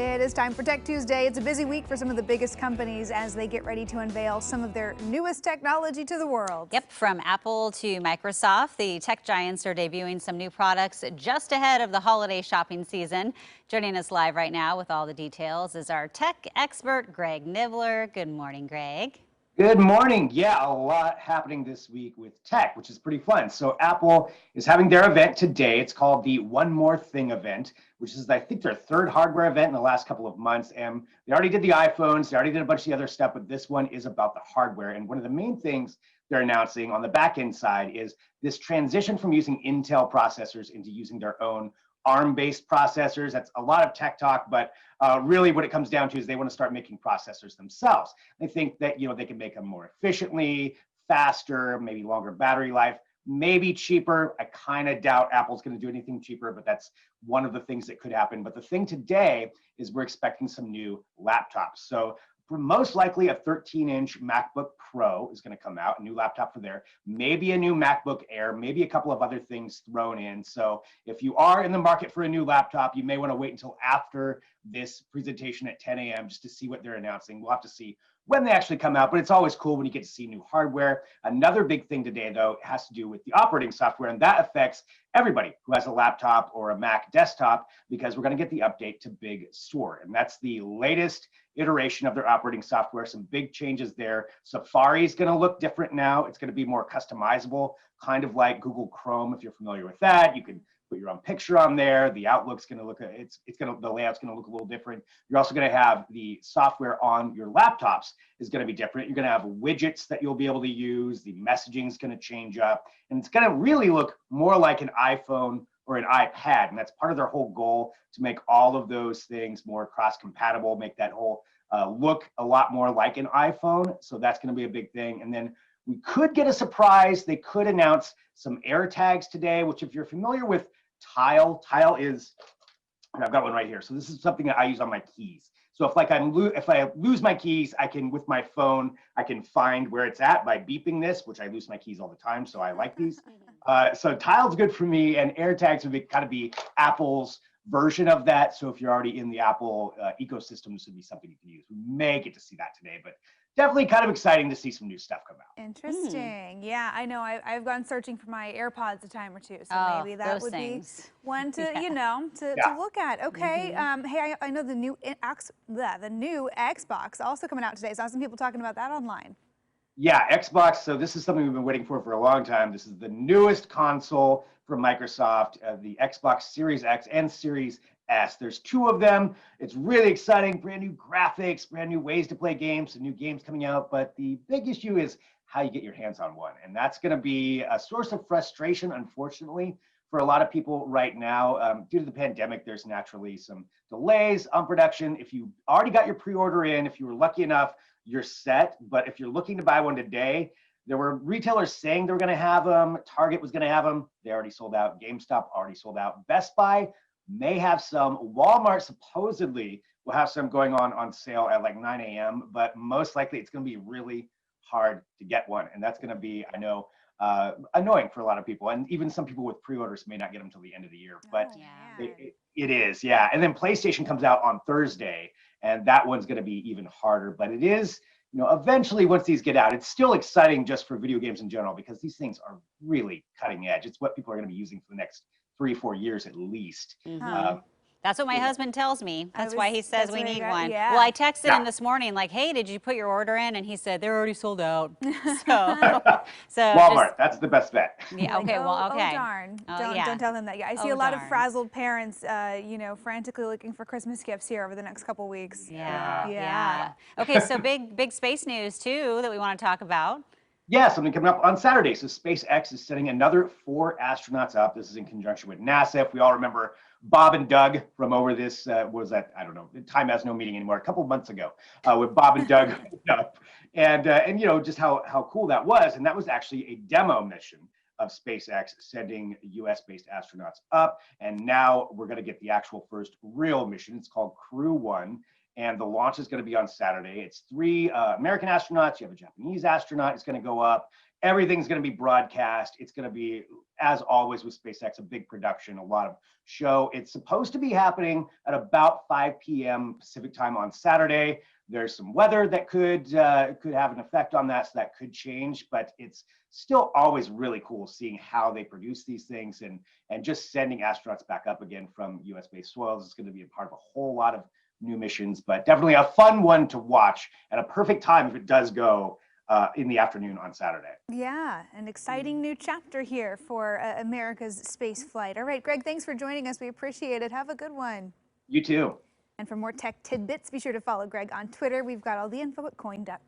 It is time for Tech Tuesday. It's a busy week for some of the biggest companies as they get ready to unveil some of their newest technology to the world. Yep, from Apple to Microsoft, the tech giants are debuting some new products just ahead of the holiday shopping season. Joining us live right now with all the details is our tech expert, Greg Nibler. Good morning, Greg. Good morning. Yeah, a lot happening this week with tech, which is pretty fun. So Apple is having their event today. It's called the One More Thing event, which is, I think, their third hardware event in the last couple of months. And they already did the iPhones. They already did a bunch of the other stuff, but this one is about the hardware. And one of the main things they're announcing on the back end side is this transition from using Intel processors into using their own ARM-based processors. That's a lot of tech talk, but really what it comes down to is they want to start making processors themselves. They think that they can make them more efficiently, faster, maybe longer battery life, maybe cheaper. I kind of doubt Apple's going to do anything cheaper, but that's one of the things that could happen. But the thing today is we're expecting some new laptops. So most likely a 13-inch MacBook Pro is going to come out, a new laptop for there, maybe a new MacBook Air, maybe a couple of other things thrown in. So if you are in the market for a new laptop, you may want to wait until after this presentation at 10 a.m. just to see what they're announcing. We'll have to see when they actually come out, but it's always cool when you get to see new hardware. Another big thing today, though, has to do with the operating software, and that affects everybody who has a laptop or a Mac desktop, because we're going to get the update to Big Sur, and that's the latest iteration of their operating software. Some big changes there. Safari is going to look different now. It's going to be more customizable, kind of like Google Chrome, if you're familiar with that. You can put your own picture on there. The outlook's going to look, the layout's going to look a little different. You're also going to have the software on your laptops is going to be different. You're going to have widgets that you'll be able to use. The messaging is going to change up, and it's going to really look more like an iPhone or an iPad. And that's part of their whole goal, to make all of those things more cross-compatible, make that whole look a lot more like an iPhone. So that's going to be a big thing. And then we could get a surprise. They could announce some AirTags today, which, if you're familiar with Tile is, and I've got one right here. So this is something that I use on my keys. So if if I lose my keys, I can, with my phone, I can find where it's at by beeping this, which I lose my keys all the time. So I like these. So Tile's good for me, and AirTags would kind of be Apple's version of that. So if you're already in the Apple ecosystem, this would be something you can use. We may get to see that today, but definitely kind of exciting to see some new stuff come out. Interesting. Yeah, I know. I've gone searting for my AirPods a time or two, so maybe that would be one to to look at. Okay. Hey, I know the new Xbox also coming out today. Saw some people talking about that online. Yeah, Xbox. So this is something we've been waiting for a long time. This is the newest console from Microsoft, the Xbox Series X and Series S. There's two of them. It's really exciting. Brand new graphics, brand new ways to play games, and new games coming out. But the big issue is how you get your hands on one. And that's going to be a source of frustration, unfortunately, for a lot of people right now. Due to the pandemic, there's naturally some delays on production. If you already got your pre-order in, if you were lucky enough, you're set. But if you're looking to buy one today, there were retailers saying they were going to have them. Target was going to have them. They already sold out. GameStop already sold out. Best Buy may have some. Walmart supposedly will have some going on sale at like 9 a.m., but most likely it's going to be really hard to get one. And that's going to be, I know, annoying for a lot of people. And even some people with pre-orders may not get them until the end of the year. But it is, yeah. And then PlayStation comes out on Thursday, and that one's going to be even harder. But it is, eventually once these get out, it's still exciting just for video games in general, because these things are really cutting edge. It's what people are going to be using for the next 3-4 years at least. That's what my husband tells me. That's why he says we need one. Yeah. Well, I texted him this morning, like, hey, did you put your order in? And he said, they're already sold out. So Walmart, that's the best bet. Yeah, okay, well, okay. Oh, darn. Don't tell him that. Yeah, I see a lot of frazzled parents, frantically looking for Christmas gifts here over the next couple weeks. Yeah. Okay, so big space news, too, that we want to talk about. Yeah, something coming up on Saturday. So SpaceX is sending another 4 astronauts up. This is in conjunction with NASA. If we all remember Bob and Doug from over this, was that, I don't know, Time Has No Meaning Anymore, a couple of months ago, with Bob and Doug up. And just how cool that was. And that was actually a demo mission of SpaceX sending US-based astronauts up. And now we're going to get the actual first real mission. It's called Crew 1. and the launch is going to be on Saturday. It's 3 American astronauts. You have a Japanese astronaut. It's going to go up. Everything's going to be broadcast. It's going to be, as always with SpaceX, a big production, a lot of show. It's supposed to be happening at about 5 p.m. Pacific time on Saturday. There's some weather that could have an effect on that, so that could change, but it's still always really cool seeing how they produce these things, and just sending astronauts back up again from US-based soils is going to be a part of a whole lot of new missions, but definitely a fun one to watch and a perfect time if it does go in the afternoon on Saturday. Yeah, an exciting new chapter here for America's space flight. All right, Greg, thanks for joining us. We appreciate it. Have a good one. You too. And for more tech tidbits, be sure to follow Greg on Twitter. We've got all the info at coin.com.